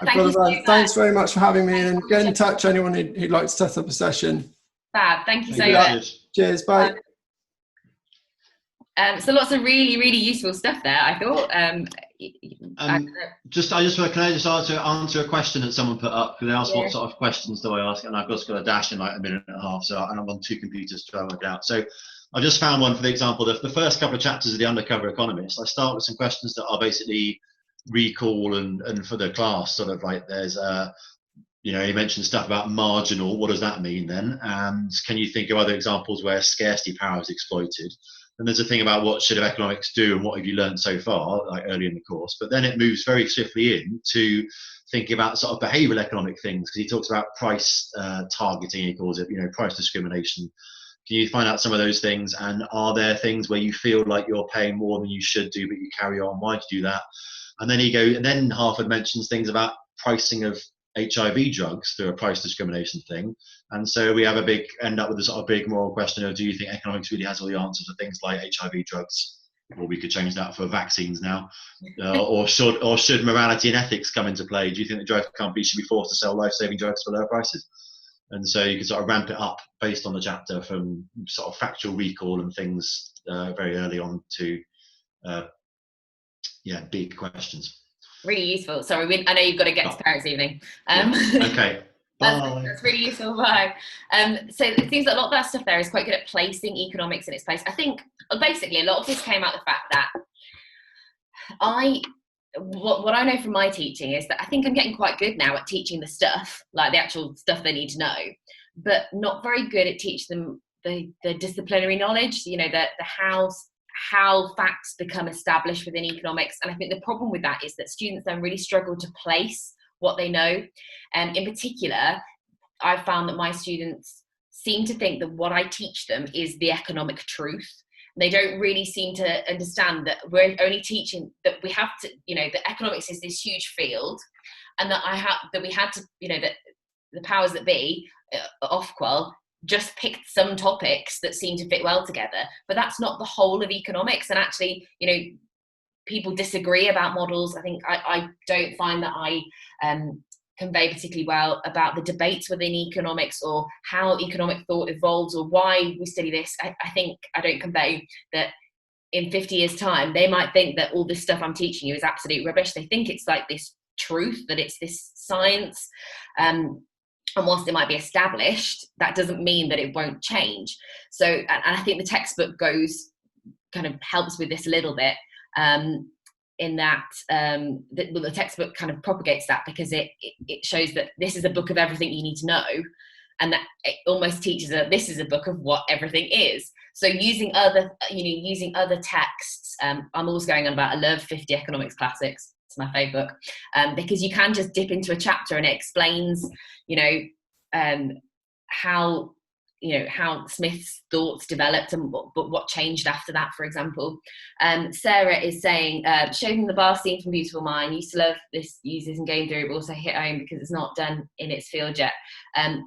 thanks very much for having me, and get in touch anyone who'd like to set up a session. Fab. Thank you so much. Cheers. Bye. So lots of really, really useful stuff there, I thought. Can I just answer a question that someone put up? Because they asked what sort of questions do I ask, and I've just got a dash in like a minute and a half, and I'm on 2 computers to try and work it out. So I just found one for the example. The first couple of chapters of The Undercover Economist, I start with some questions that are basically recall and for the class, sort of like there's he mentioned stuff about marginal. What does that mean then? And can you think of other examples where scarcity power is exploited? And there's a thing about what should economics do and what have you learned so far, like early in the course. But then it moves very swiftly into thinking about sort of behavioural economic things, because he talks about price targeting, he calls it, price discrimination. Can you find out some of those things? And are there things where you feel like you're paying more than you should do, but you carry on? Why do you do that? And then Harford mentions things about pricing of HIV drugs through a price discrimination thing. And so we end up with a sort of big moral question of, do you think economics really has all the answers to things like HIV drugs? Or we could change that for vaccines now. Or should morality and ethics come into play? Do you think the drug companies should be forced to sell life-saving drugs for lower prices? And so you can sort of ramp it up based on the chapter from sort of factual recall and things very early on to big questions. Really useful. Sorry, I know you've got to get to parents' evening. Okay. That's really useful. Bye. So it seems that a lot of that stuff there is quite good at placing economics in its place. I think basically a lot of this came out of the fact that what I know from my teaching is that I think I'm getting quite good now at teaching the stuff, like the actual stuff they need to know, but not very good at teaching them the disciplinary knowledge, the how facts become established within economics. And I think the problem with that is that students then really struggle to place what they know. And in particular, I've found that my students seem to think that what I teach them is the economic truth. They don't really seem to understand that we're only teaching that we have to, that economics is this huge field, and that we had to, that the powers that be, Ofqual, just picked some topics that seem to fit well together, but that's not the whole of economics. And actually, people disagree about models. I think I don't find that I convey particularly well about the debates within economics, or how economic thought evolves, or why we study this. I think I don't convey that in 50 years' time, they might think that all this stuff I'm teaching you is absolute rubbish. They think it's like this truth, that it's this science. And whilst it might be established, that doesn't mean that it won't change. So, and I think the textbook helps with this a little bit, in that the textbook kind of propagates that, because it shows that this is a book of everything you need to know, and that it almost teaches that this is a book of what everything is. So using other texts, I'm always going on about, I love 50 economics classics. It's my favourite book, because you can just dip into a chapter and it explains, how Smith's thoughts developed and what changed after that, for example. Sarah is saying, showing the bar scene from Beautiful Mind. Used to love this, use this in game theory, but also hit home because it's not done in its field yet.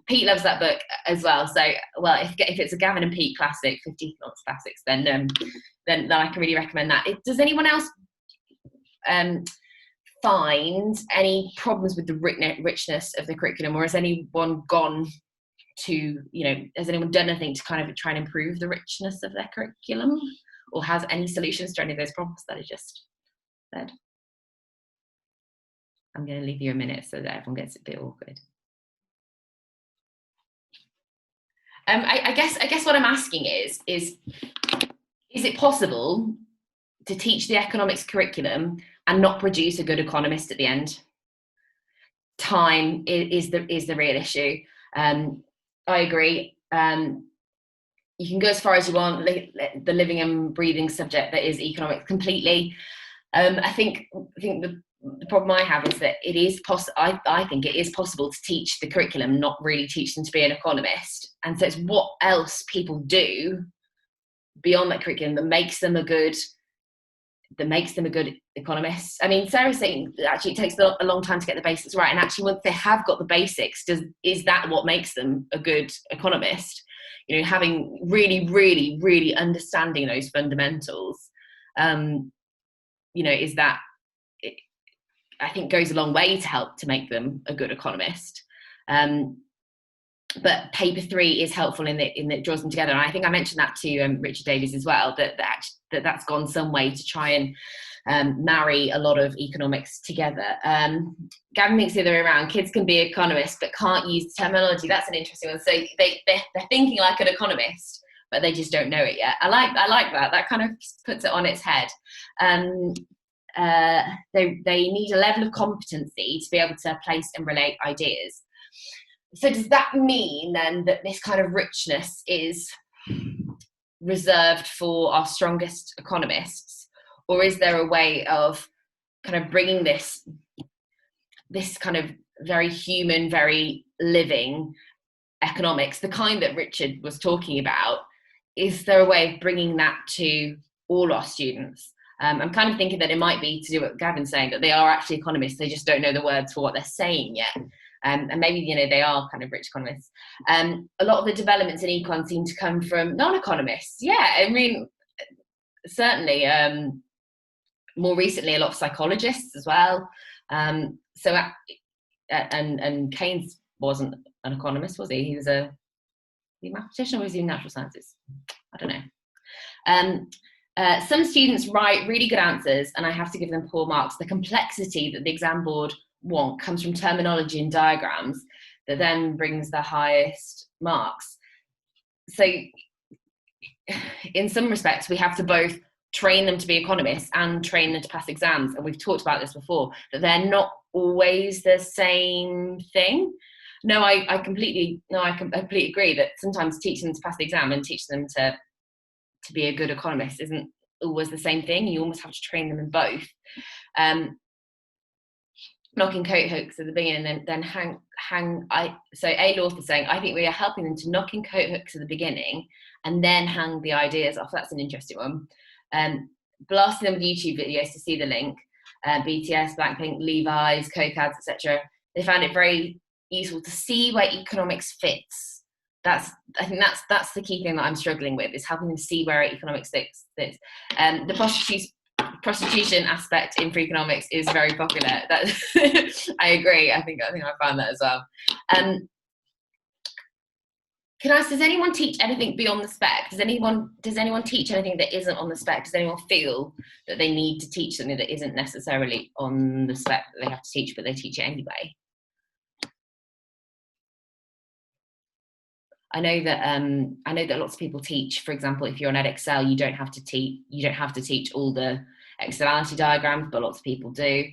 Pete loves that book as well. So, well, if it's a Gavin and Pete classic, 50 economics classics, then I can really recommend that. Does anyone else find any problems with the richness of the curriculum, or has anyone gone to, has anyone done anything to kind of try and improve the richness of their curriculum, or has any solutions to any of those problems that I just said? I'm going to leave you a minute so that everyone gets a bit awkward. I guess what I'm asking is it possible to teach the economics curriculum and not produce a good economist at the end? Time is the real issue. I agree. You can go as far as you want, the living and breathing subject that is economics completely. I think the problem I have is that it is I think it is possible to teach the curriculum, not really teach them to be an economist. And so it's what else people do beyond that curriculum that makes them a good economist. I mean, Sarah's saying that actually it takes a long time to get the basics right, and actually once they have got the basics, is that what makes them a good economist? Having really understanding those fundamentals, is that, I think, goes a long way to help to make them a good economist. But paper 3 is helpful in that it draws them together. And I think I mentioned that to Richard Davies as well, that's gone some way to try and marry a lot of economics together. Gavin thinks the other way around. Kids can be economists but can't use the terminology. That's an interesting one. So they're thinking like an economist, but they just don't know it yet. I like that. That kind of puts it on its head. They need a level of competency to be able to place and relate ideas. So does that mean then that this kind of richness is reserved for our strongest economists, or is there a way of kind of bringing this kind of very human, very living economics, the kind that Richard was talking about, is there a way of bringing that to all our students? I'm kind of thinking that it might be to do what Gavin's saying, that they are actually economists, they just don't know the words for what they're saying yet. And maybe, they are kind of rich economists. A lot of the developments in econ seem to come from non-economists. Yeah, I mean, certainly. More recently, a lot of psychologists as well. And Keynes wasn't an economist, was he? He was a mathematician, or was he in natural sciences? I don't know. Some students write really good answers and I have to give them poor marks. The complexity that the exam board want comes from terminology and diagrams that then brings the highest marks. So in some respects, we have to both train them to be economists and train them to pass exams. And we've talked about this before, that they're not always the same thing. I completely agree that sometimes teaching them to pass the exam and teach them to be a good economist isn't always the same thing. You almost have to train them in both. Knocking coat hooks at the beginning and then so A. Lorth is saying, I think we are helping them to knock in coat hooks at the beginning and then hang the ideas off. That's an interesting one. Blasting them with YouTube videos to see the link. BTS, Blackpink, Levi's, Coke ads, etc. They found it very useful to see where economics fits. I think that's the key thing that I'm struggling with, is helping them see where economics fits. The prostitution aspect in free economics is very popular. I agree. I think I found that as well. Can I ask, does anyone teach anything beyond the spec? Does anyone teach anything that isn't on the spec? Does anyone feel that they need to teach something that isn't necessarily on the spec that they have to teach, but they teach it anyway? I know that lots of people teach, for example, if you're on EdXL, you don't have to teach all the externality diagrams, but lots of people do.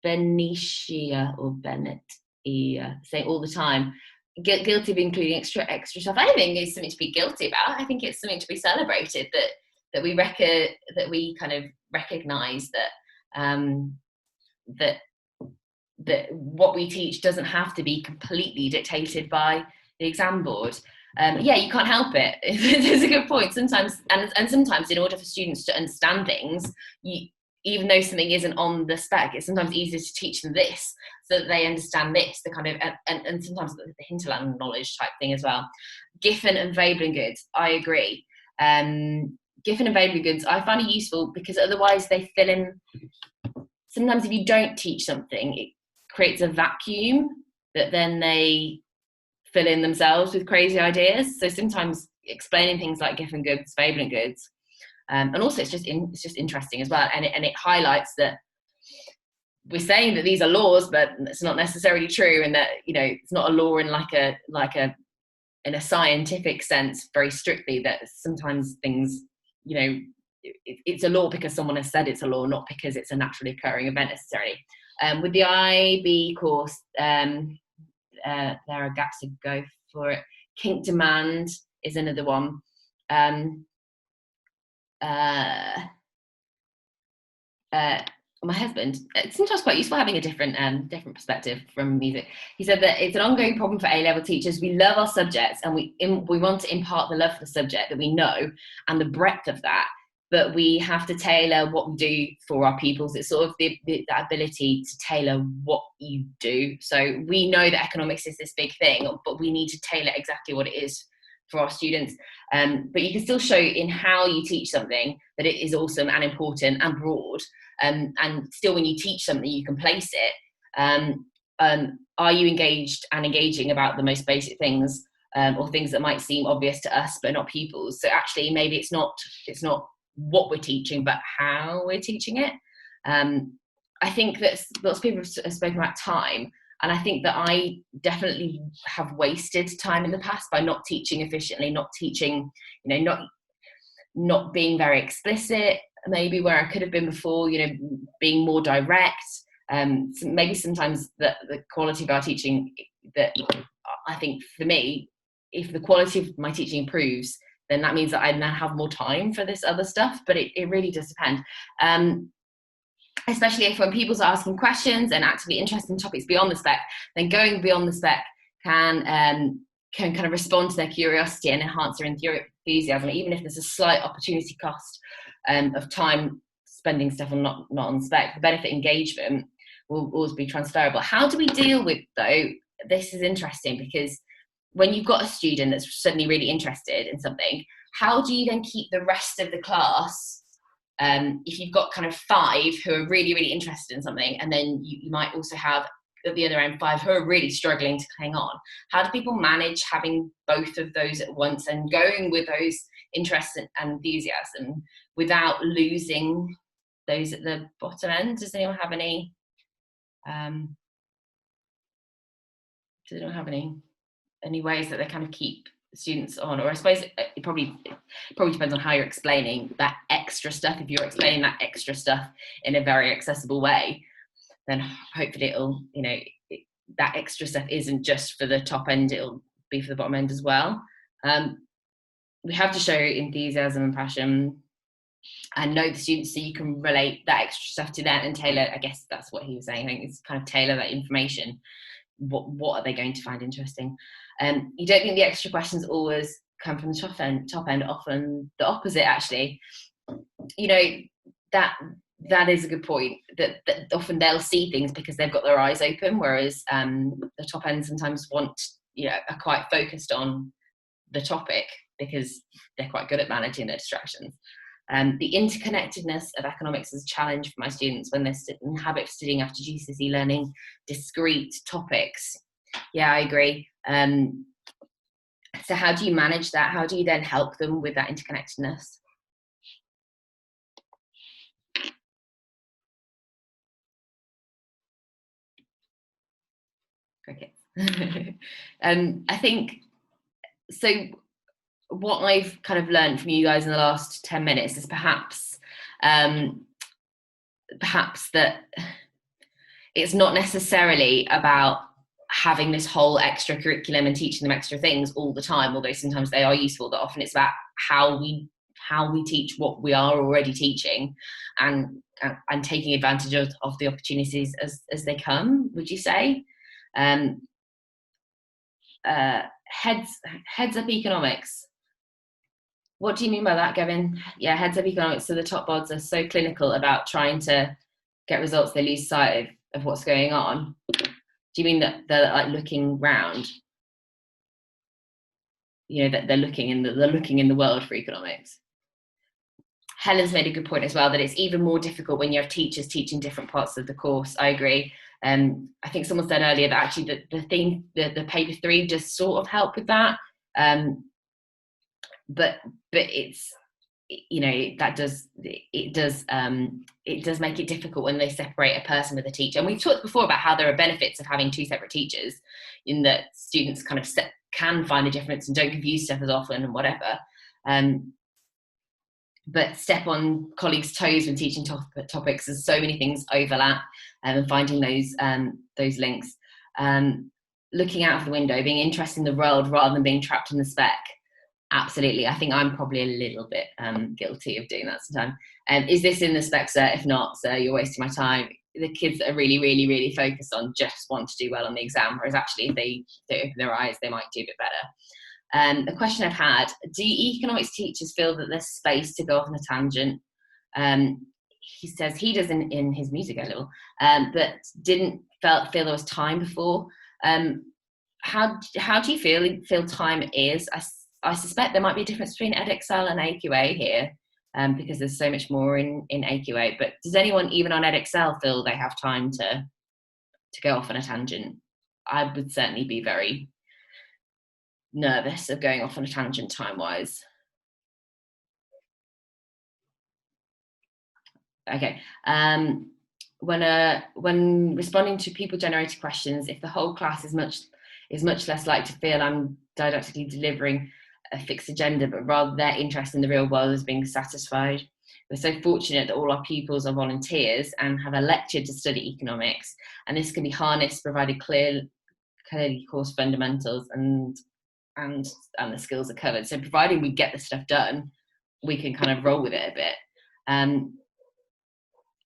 Benicia or Bennett saying all the time, guilty of including extra stuff. I don't think it's something to be guilty about. I think it's something to be celebrated, that we kind of recognise that what we teach doesn't have to be completely dictated by the exam board. You can't help it. There's a good point. Sometimes, and sometimes, in order for students to understand things, even though something isn't on the spec, it's sometimes easier to teach them this so that they understand this. The kind of and sometimes the hinterland knowledge type thing as well. Giffen and Veblen goods, I agree. Giffen and Veblen goods, I find it useful because otherwise they fill in. Sometimes if you don't teach something, it creates a vacuum that then they fill in themselves with crazy ideas. So sometimes explaining things like given goods, fabling goods, and also it's just interesting as well, and it highlights that we're saying that these are laws, but it's not necessarily true, and that, you know, it's not a law in like a in a scientific sense very strictly, that sometimes things, you know, it's a law because someone has said it's a law, not because it's a naturally occurring event necessarily. With the IB course, there are gaps to go for it. Kink demand is another one. My husband, it's sometimes quite useful having a different perspective from music. He said that it's an ongoing problem for A-level teachers. We love our subjects, and we want to impart the love for the subject that we know and the breadth of that, but we have to tailor what we do for our pupils. It's sort of the ability to tailor what you do. So we know that economics is this big thing, but we need to tailor exactly what it is for our students. But you can still show in how you teach something that it is awesome and important and broad. And still, when you teach something, you can place it. Are you engaged and engaging about the most basic things, or things that might seem obvious to us but not pupils? So actually, maybe it's not what we're teaching, but how we're teaching it. I think that lots of people have spoken about time, and I think that I definitely have wasted time in the past by not teaching efficiently, not teaching, you know, not being very explicit, maybe where I could have been before, you know, being more direct. Maybe sometimes the quality of our teaching, that I think for me, if the quality of my teaching improves, then that means that I now have more time for this other stuff, but it really does depend. Especially if when people are asking questions and actively interested in topics beyond the spec, then going beyond the spec can kind of respond to their curiosity and enhance their enthusiasm, even if there's a slight opportunity cost of time spending stuff on not on spec. The benefit engagement will always be transferable. How do we deal with, though, this is interesting, because when you've got a student that's suddenly really interested in something, how do you then keep the rest of the class, if you've got kind of 5 who are really, really interested in something, and then you might also have at the other end 5 who are really struggling to hang on? How do people manage having both of those at once and going with those interests and enthusiasm without losing those at the bottom end? Does anyone have any ways that they kind of keep students on? Or I suppose it probably depends on how you're explaining that extra stuff. If you're explaining that extra stuff in a very accessible way, then hopefully it'll, you know, that extra stuff isn't just for the top end, it'll be for the bottom end as well. We have to show enthusiasm and passion and know the students so you can relate that extra stuff to them and tailor, I guess that's what he was saying, I think it's kind of tailor that information. What are they going to find interesting? You don't think the extra questions always come from the top end, often the opposite, actually. You know, that is a good point, that often they'll see things because they've got their eyes open, whereas the top end sometimes are quite focused on the topic because they're quite good at managing their distractions. The interconnectedness of economics is a challenge for my students when they're in the habit of studying after GCSE, learning discrete topics. Yeah, I agree. So how do you manage that? How do you then help them with that interconnectedness? Cricket. I think, so what I've kind of learned from you guys in the last 10 minutes is perhaps that it's not necessarily about having this whole extra curriculum and teaching them extra things all the time, although sometimes they are useful, that often it's about how we teach what we are already teaching and taking advantage of the opportunities as they come, would you say? Heads up economics. What do you mean by that, Gavin? Yeah, heads up economics. So the top bods are so clinical about trying to get results, they lose sight of what's going on. Do you mean that they're like looking round? You know, that they're looking in the world for economics. Helen's made a good point as well, that it's even more difficult when you have teachers teaching different parts of the course. I agree. I think someone said earlier that actually the paper 3 does sort of help with that, but it's, you know, that does make it difficult when they separate a person with a teacher. And we've talked before about how there are benefits of having 2 separate teachers, in that students kind of can find a difference and don't confuse stuff as often and whatever. But step on colleagues' toes when teaching topics, as so many things overlap, and finding those links. Looking out of the window, being interested in the world rather than being trapped in the spec. Absolutely. I think I'm probably a little bit guilty of doing that sometimes. Is this in the spec, sir? If not, sir, you're wasting my time. The kids that are really, really, really focused on just want to do well on the exam, whereas actually if they open their eyes, they might do a bit better. A question I've had: do economics teachers feel that there's space to go off on a tangent? He says he does in his music a little, but didn't feel there was time before. How do you feel time is? I suspect there might be a difference between EdExcel and AQA here, because there's so much more in AQA. But does anyone, even on EdExcel, feel they have time to go off on a tangent? I would certainly be very nervous of going off on a tangent time-wise. Okay. When responding to people-generated questions, if the whole class is much less likely to feel I'm didactically delivering a fixed agenda, but rather their interest in the real world is being satisfied. We're so fortunate that all our pupils are volunteers and have elected to study economics, and this can be harnessed, provided clearly course fundamentals and the skills are covered. So providing we get the stuff done, we can kind of roll with it a bit.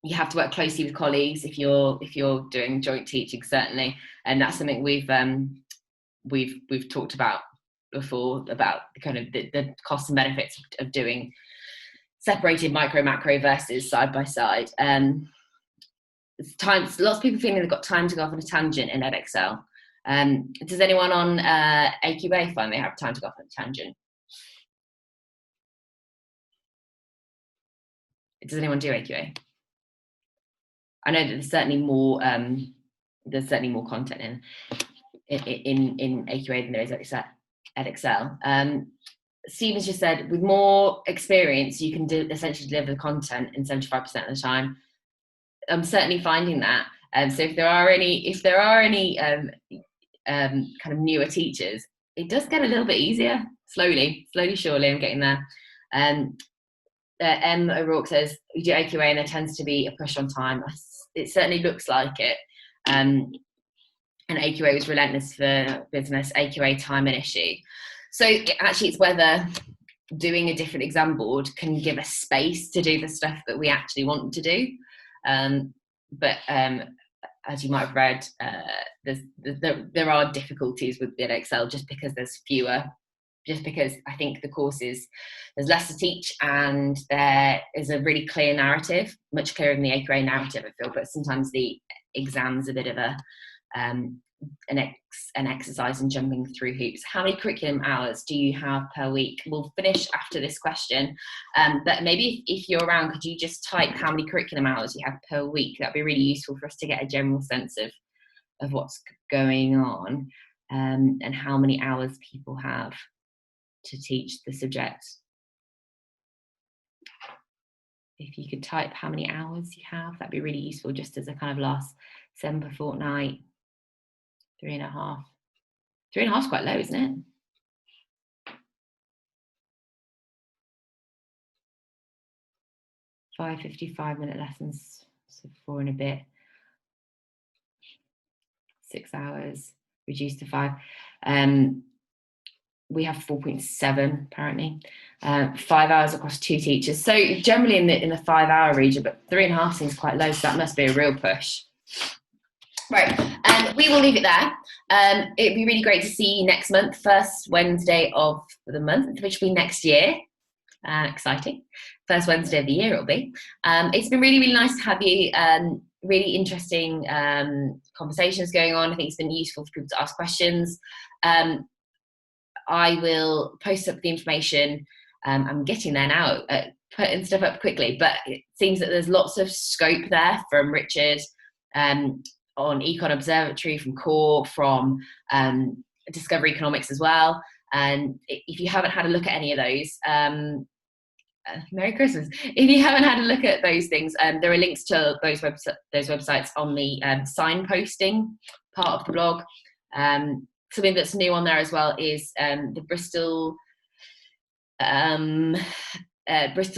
You have to work closely with colleagues if you're doing joint teaching, certainly, and that's something we've talked about before, about kind of the costs and benefits of doing separated micro macro versus side by side. Lots of people feeling they've got time to go off on a tangent in EdExcel. Does anyone on AQA find they have time to go off on a tangent? Does anyone do AQA? I know that there's certainly more content in AQA than there is at EdExcel. Stephen's just said, with more experience, you can essentially deliver the content in 75% of the time. I'm certainly finding that. So if there are any kind of newer teachers, it does get a little bit easier. Slowly, surely, I'm getting there. M. O'Rourke says, we do AQA and there tends to be a push on time. It certainly looks like it. And AQA was relentless for business. AQA time an issue. So actually it's whether doing a different exam board can give us space to do the stuff that we actually want to do. But as you might have read, there are difficulties with EdExcel just because there's fewer, just because I think the courses, there's less to teach and there is a really clear narrative, much clearer than the AQA narrative, I feel, but sometimes the exam's a bit of an exercise in jumping through hoops. How many curriculum hours do you have per week? We'll finish after this question, but maybe if you're around, could you just type how many curriculum hours you have per week? That'd be really useful for us to get a general sense of what's going on, and how many hours people have to teach the subject. If you could type how many hours you have, that'd be really useful, just as a kind of last December fortnight. 3.5. 3.5 is quite low, isn't it? 5 55-minute lessons, so 4 and a bit. 6 hours, reduced to 5. We have 4.7 apparently. 5 hours across 2 teachers. So generally in the 5 hour region, but 3.5 seems quite low, so that must be a real push. Right, we will leave it there. It'd be really great to see you next month, first Wednesday of the month, which will be next year. Exciting. First Wednesday of the year it'll be. It's been really, really nice to have you. Really interesting conversations going on. I think it's been useful for people to ask questions. I will post up the information. I'm getting there now, putting stuff up quickly, but it seems that there's lots of scope there from Richard. on Econ Observatory, from Core, from Discover Economics as well. And if you haven't had a look at any of those, Merry Christmas. If you haven't had a look at those things, there are links to those websites on the signposting part of the blog. Something that's new on there as well is the Bristol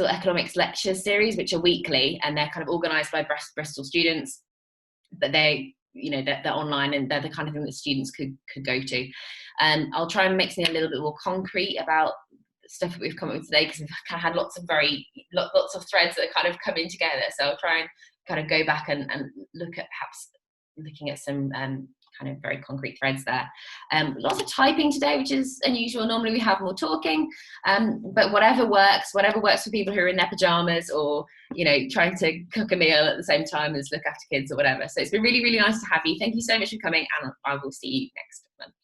Economics Lectures series, which are weekly, and they're kind of organised by Bristol students, but they're online, and they're the kind of thing that students could go to. I'll try and make something a little bit more concrete about stuff that we've come up with today, because we've kind of had lots of threads that are kind of coming together. So I'll try and kind of go back and look at perhaps looking at some kind of very concrete threads there. Lots of typing today, which is unusual. Normally we have more talking, but whatever works for people who are in their pajamas, or trying to cook a meal at the same time as look after kids or whatever. So it's been really, really nice to have you. Thank you so much for coming, and I will see you next